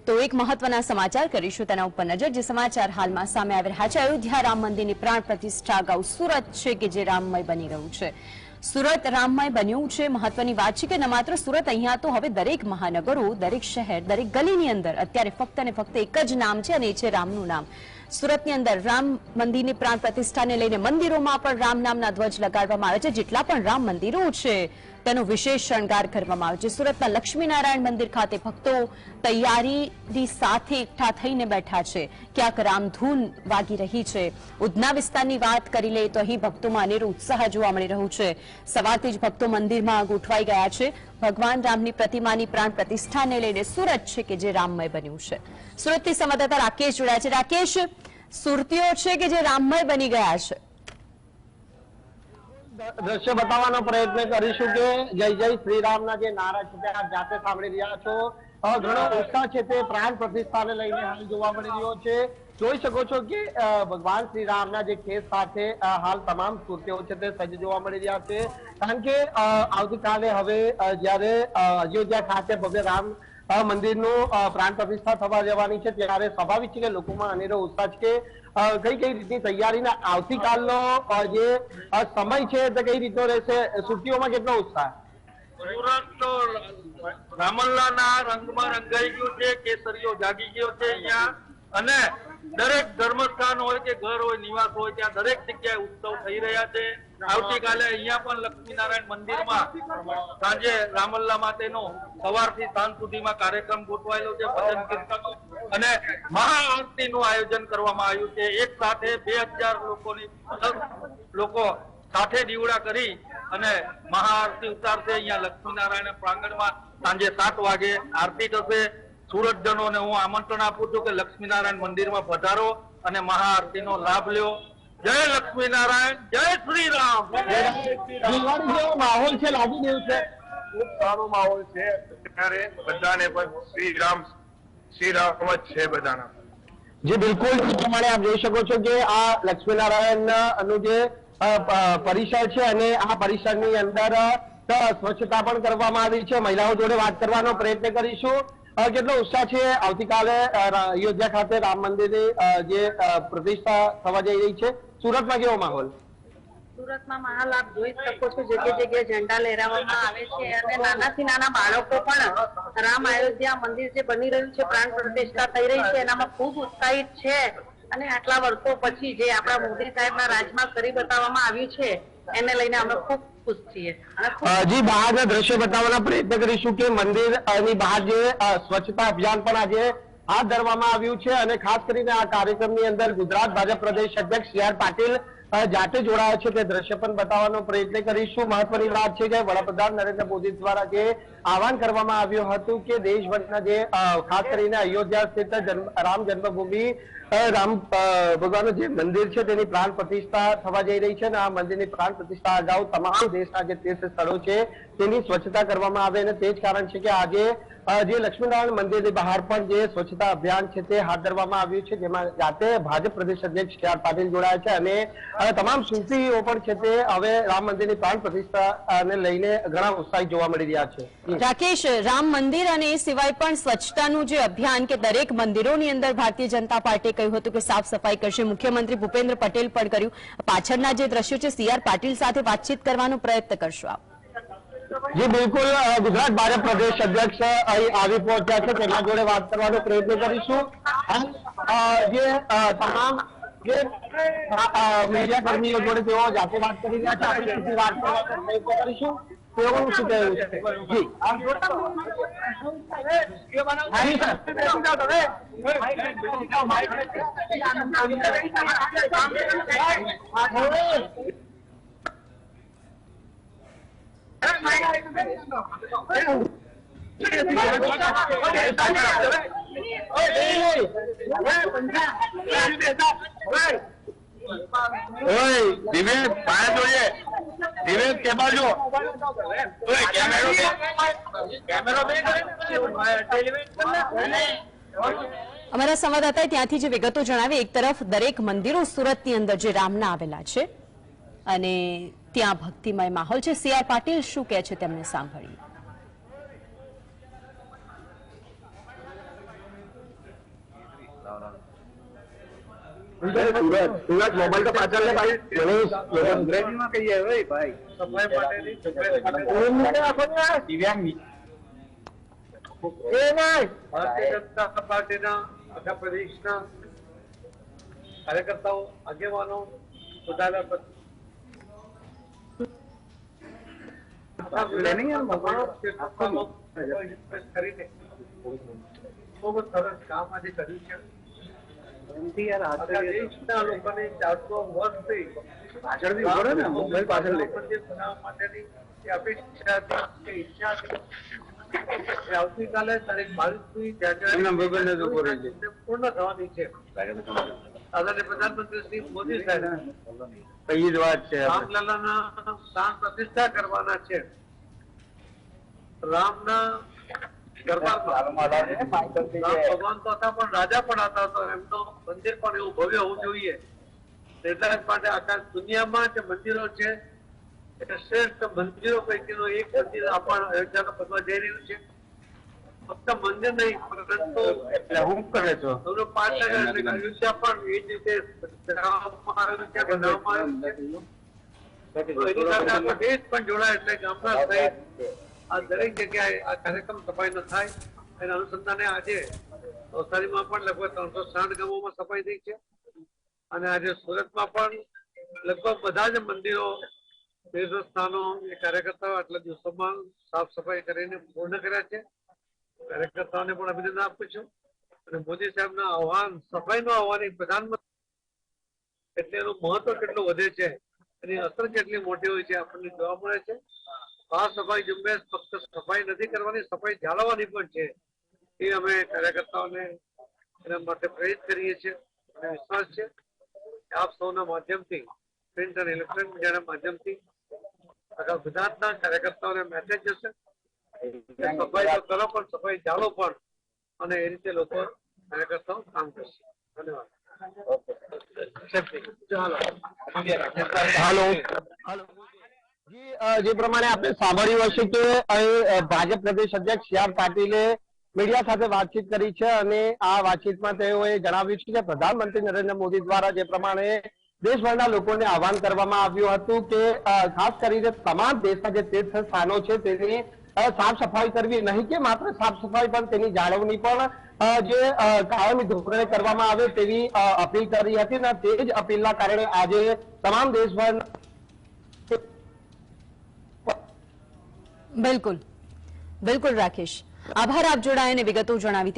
તો એક મહત્વના સમાચાર કરીશું તેના ઉપર નજર। જે સમાચાર હાલમાં સામે આવી રહ્યા છે, અયોધ્યા રામ મંદિરની પ્રાણ પ્રતિષ્ઠા અગાઉ સુરત છે કે જે રામમય બની રહ્યું છે। સુરત રામમય બન્યું છે। મહત્વની વાત છે કે ન માત્ર સુરત, અહીંયા તો હવે દરેક મહાનગરો, દરેક શહેર, દરેક ગલીની અંદર અત્યારે ફક્ત અને ફક્ત એક જ નામ છે અને એ છે રામનું નામ। સુરતની અંદર રામ મંદિરની પ્રાણ પ્રતિષ્ઠાને લઈને મંદિરોમાં પણ રામ નામના ધ્વજ લગાડવામાં આવે છે। જેટલા પણ રામ મંદિરો છે તેનો વિશેષ શણગાર કરવામાં આવે છે। સુરતના લક્ષ્મીનારાયણ મંદિર ખાતે ભક્તો તૈયારીની સાથે એકઠા થઈને બેઠા છે। ક્યાંક રામધૂન વાગી રહી છે। ઉધના વિસ્તારની વાત કરી લે તો અહીં ભક્તોમાં અનેરો ઉત્સાહ જોવા મળી રહ્યો છે। સવારથી જ ભક્તો મંદિરમાં ગોઠવાઈ ગયા છે। ભગવાન રામની પ્રતિમાની પ્રાણ પ્રતિષ્ઠાને લઈને સુરત છે કે જે રામમય બન્યું છે। સુરતથી સંવાદદાતા રાકેશ જોડાયા છે। રાકેશ, સુરતીઓ છે કે જે રામમય બની ગયા છે? દ્રશ્ય બતાવવાનો પ્રયત્ન કરીશું કે જય જય શ્રી રામના જે નારા છે તે આપ જાતે સાંભળી રહ્યા છો। ઘણો ઉત્સાહ છે તે પ્રાણ પ્રતિષ્ઠાને લઈને હાલ જોવા મળી રહ્યો છે। જોઈ શકો છો કે ભગવાન શ્રી રામના જે ખેસ સાથે હાલ તમામ સુરતીઓ છે તે સજ્જ જોવા મળી રહ્યા છે। કારણ કે આવતીકાલે હવે જ્યારે અયોધ્યા ખાતે ભવ્ય રામ મંદિરનું પ્રાણ પ્રતિષ્ઠા થવા જવાની છે, ત્યારે સ્વાભાવિક છે કે લોકોમાં અનેરો ઉત્સાહ છે કે કઈ રીતની તૈયારીના આવતીકાલનો જે સમય છે તે કઈ રીતનો રહેશે, સુરતીઓમાં કેટલો ઉત્સાહ? સુરત તો રામલલાના રંગમાં રંગાઈ ગયું છે। કેસરીઓ જાગી ગયો છે અહીંયા, અને દરેક ધર્મસ્થાન હોય કે ઘર હોય, નિવાસ હોય, ત્યાં દરેક જગ્યાએ ઉત્સવ થઈ રહ્યા છે। આવતીકાલે અહીંયા પણ લક્ષ્મીનારાયણ મંદિરમાં સાંજે રામલલા માટેનો સવારથી સાંજ સુધીમાં કાર્યક્રમ ગોઠવાયેલો છે, ભજન કીર્તન અને મહાઆરતીનું આયોજન કરવામાં આવ્યું છે। એક સાથે 2000 લોકો સાથે દીવડા કરી અને મહાઆરતી ઉતારશે। અહીંયા લક્ષ્મીનારાયણ પ્રાંગણમાં સાંજે 7 વાગે આરતી થશે। સુરતજનોને હું આમંત્રણ આપું છું કે લક્ષ્મીનારાયણ મંદિરમાં પધારો અને મહાઆરતીનો લાભ લ્યો। જય લક્ષ્મીનારાયણ, જય શ્રી રામ। દિવાળી જેવો માહોલ છે, લાગી રહ્યું છે? ખૂબ સારો માહોલ છે અત્યારે બધાને, પણ શ્રી રામ જ છે બધાના। જી બિલકુલ, એ પ્રમાણે આપ જોઈ શકો છો કે આ લક્ષ્મીનારાયણ નું જે પરિસર છે અને આ પરિસરની અંદર સ્વચ્છતા પણ કરવામાં આવી છે। મહિલાઓ જોડે વાત કરવાનો પ્રયત્ન કરીશું। કેટલો ઉત્સાહ છે આવતીકાલે અયોધ્યા ખાતે રામ મંદિરની જે પ્રતિષ્ઠા થવા જઈ રહી છે? સુરતમાં કેવો માહોલ? સુરતમાં માહોલ આપ જોઈ શકો છો, જગ્યા જગ્યાએ ઝંડા લહેરાવવામાં આવે છે અને નાનાથી નાના બાળકો પણ રામ અયોધ્યા મંદિર જે બની રહ્યું છે, પ્રાણ પ્રતિષ્ઠા થઈ રહી છે, એનામાં ખૂબ ઉત્સાહિત છે। અને આટલા વર્ષો પછી જે આપણા મોદી સાહેબના રાજમાં કરી બતાવવામાં આવ્યું છે એને લઈને અમે ખૂબ ખુશ છીએ। જી બહારના દ્રશ્ય બતાવવાના પ્રયત્ન કરીશું કે મંદિરની બહાર જે સ્વચ્છતા અભિયાન પણ આજે હાથ ધરવામાં આવ્યું છે અને ખાસ કરીને આ કાર્યક્રમની અંદર ગુજરાત ભાજપ પ્રદેશ અધ્યક્ષ સી આર પાટીલ જાતે જોડાયા છે, તે દ્રશ્ય પણ બતાવવાનો પ્રયત્ન કરીશું। મહત્વની વાત છે કે વડાપ્રધાન નરેન્દ્ર મોદી દ્વારા જે આહવાન કરવામાં આવ્યું હતું કે દેશભરના જે ખાસ કરીને અયોધ્યા સ્થિત રામ જન્મભૂમિ રામ ભગવાનનું જે મંદિર છે તેની પ્રાણ પ્રતિષ્ઠા થવા જઈ રહી છે અને આ મંદિરની પ્રાણ પ્રતિષ્ઠા અગાઉ તમામ દેશના જે તીર્થ સ્થળો છે તેની સ્વચ્છતા કરવામાં આવે અને તે જ કારણ છે કે આજે જે લક્ષ્મીનારાયણ મંદિરની બહાર પણ જે સ્વચ્છતા અભિયાન છે તે હાથ ધરવામાં આવ્યું છે, જેમાં જાતે ભાજપ પ્રદેશ અધ્યક્ષ સી આર પાટીલ જોડાયા છે અને તમામ સુરતીઓ પણ છે તે હવે રામ મંદિરની પ્રાણ પ્રતિષ્ઠાને લઈને ઘણા ઉત્સાહી જોવા મળી રહ્યા છે। રાકેશ, રામ મંદિર અને એ સિવાય પણ સ્વચ્છતાનું જે અભિયાન કે દરેક મંદિરોની અંદર ભારતીય જનતા પાર્ટીએ કહ્યું હતું કે સાફ સફાઈ કરશે, મુખ્યમંત્રી ભૂપેન્દ્ર પટેલ પણ કર્યું, પાછળના જે દ્રશ્યો છે સી આર પાટીલ સાથે વાતચીત કરવાનો પ્રયત્ન કરશો આપ? જી બિલકુલ, ગુજરાત ભાજપ પ્રદેશ અધ્યક્ષ અહીં આવી પહોંચ્યા છે, તેમના જોડે વાત કરવાનો પ્રયત્ન કરીશું। જે તમામ જે મીડિયા કર્મીઓ જોડે તેઓ જાતે વાત કરી રહ્યા છે, આપણે સીધી વાત કરવાનો પ્રયત્ન કરીશું। તેઓનું શું કહેવું છે? જી અમારા સંવાદદાતાએ ત્યાંથી જે વિગતો જણાવી, એક તરફ દરેક મંદિરો સુરતની અંદર જે રામના આવેલા છે અને ત્યાં ભક્તિમય માહોલ છે। સી આર પાટીલ શું કહે છે તેમને સાંભળીએ। સુરત મોબાઈલ તો પાછળ લે ભાઈ અંગ્રેજીમાં કહીએ ભાઈ સફાઈ માટેની દિવ્યાંગ ભારતીય જનતા પાર્ટીના આખા પ્રદેશના કાર્યકર્તાઓ આગેવાનો બધા કરીને ખૂબ સરસ કામ આજે કર્યું છે આખા દેશના લોકોની 400 વર્ષથી બનાવવા માટેની જે અપેક્ષા હતી, જે ઈચ્છા હતી, એ આવતીકાલે તારીખ 22 પૂર્ણ થવાની છે. આદરણીય પ્રધાનમંત્રી શ્રી મોદી સાહેબ કઈ જ વાત છે. રામલલાના પ્રાણ પ્રતિષ્ઠા કરવાના છે. રામના દરબારમાં રામ ભગવાન તો હતા પણ રાજા પણ હતા, તો એમનો મંદિર પણ એવું ભવ્ય હોવું જોઈએ. એટલા જ માટે આખા દુનિયામાં જે મંદિરો છે એ શ્રેષ્ઠ મંદિરો પૈકીનું એક મંદિર આપણા અયોધ્યામાં બનવા જઈ રહ્યું છે. ફક્ત મંદિર નહીં પરંતુ હું કરે છો પાટનગર એટલે અયોધ્યા પણ એ જ રીતે બનાવવામાં આવ્યું છે, બનાવવામાં આવ્યું છે. એની સાથે આપણો દેશ પણ જોડાય એટલે ગામડા સહિત આ દરેક જગ્યાએ આ કાર્યક્રમ સફાઈનો થાય. એના અનુસંધાને આજે નવસારીમાં પણ લગભગ 360 ગામોમાં સફાઈ થઈ છે અને આજે સુરતમાં પણ લગભગ બધા જ મંદિરો, તીર્થસ્થાનો એ કાર્યકર્તાઓ આટલા દિવસોમાં સાફ સફાઈ કરીને પૂર્ણ કર્યા છે. કાર્યકર્તાઓને પણ અભિનંદન આપું છું અને મોદી સાહેબના આહવાન, સફાઈનું આહવાન પ્રધાનમંત્રી એટલે એનું મહત્વ કેટલું વધે છે, એની અસર કેટલી મોટી હોય છે આપણને જોવા મળે છે. આ સફાઈ ઝુંબેશ ફક્ત સફાઈ નથી કરવાની, સફાઈ જાળવવાની પણ છે. એ અમે કાર્યકર્તાઓને એના માટે પ્રેરિત કરીએ છીએ અને વિશ્વાસ છે કે આપ સૌના માધ્યમથી, પ્રિન્ટ અને ઇલેક્ટ્રોનિક મીડિયાના માધ્યમથી આખા ગુજરાતના કાર્યકર્તાઓને મેસેજ જશે સફાઈ તો કરો પણ સફાઈ જાળવો પણ, અને એ રીતે લોકો કાર્યકર્તાઓ કામ કરશે. ધન્યવાદ. હાલો જે પ્રમાણે આપણે સાંભળ્યું હશે કે અહીં ભાજપ પ્રદેશ અધ્યક્ષ સી આર પાટીલે મીડિયા સાથે વાતચીત કરી છે અને આ વાતચીતમાં તેઓએ જણાવ્યું છે કે પ્રધાનમંત્રી નરેન્દ્ર મોદી દ્વારા જે પ્રમાણે દેશભરના લોકોને આહવાન કરવામાં આવ્યું હતું કે ખાસ કરીને તમામ દેશના જે તીર્થ સ્થાનો છે તેની સાફ સફાઈ કરવી, નહીં કે માત્ર સાફ સફાઈ પણ તેની જાળવણી પણ જે કાયમી ધોરણે કરવામાં આવે તેવી અપીલ કરી હતી ને તે જ અપીલના કારણે આજે તમામ દેશભર બિલકુલ રાકેશ, આભાર આપ જોડાયા અને વિગતો જણાવી.